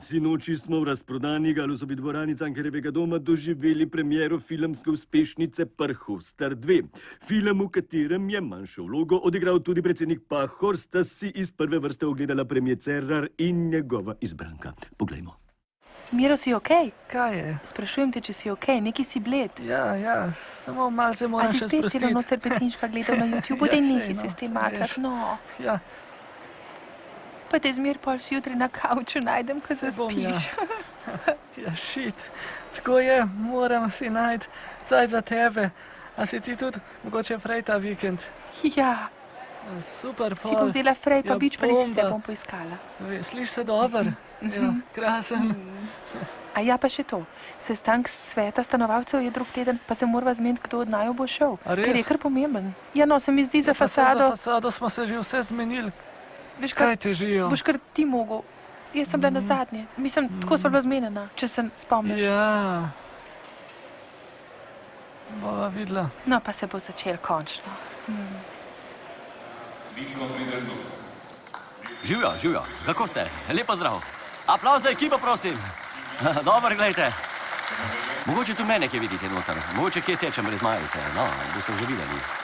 Sinoči smo v razprodani Galusovi dvorani Cankarjevega doma doživeli premiero filmske uspešnice Prhostar 2. Film, v katerem je manjšo vlogo odigral tudi predsednik Pahor, sta si iz prve vrste ogledala premier Cerar in njegova izbranka. Poglejmo. Miro, si okej? Kaj je? Sprašujem te, če si okej, neki si bled. Ja, samo malo se moram še sprostiti. A si spet celo noč Serpentinška gledal na YouTubeu, daj nekaj se s tem makrat, no. Ja. Pa te zmer pol zjutraj na kavču najdem, ko zaspiš. Ja, šit. Tako je, moram si najti caj za tebe. A si ti tudi mogoče frej ta vikend? Ja. Super, Si bom vzela frej, pa bič pa lisice bom poiskala. Sliš se dober? Ja, krasen. A ja, pa še to. Sestank sveta stanovalcev je drug teden, pa se morava zmeniti, kdo od naju bo šel. A res? Ker je kar pomemben. Ja, no, se mi zdi za Za fasado. fasado smo se že vse zmenili. Veš Kaj težijo? Boš kar ti mogel. Jaz sem bila na zadnje. Mislim, tako sva bila zmenjena, če se spomniš. Ja. Bova videla. No, pa se bo začel končno. Živjo, kako ste? Lepo zdrav. Aplavz za ekipo, prosim. Dobro, gledajte. Mogoče tu mene kje vidite noter. Mogoče kje tečem brez majice. No, boste že videli.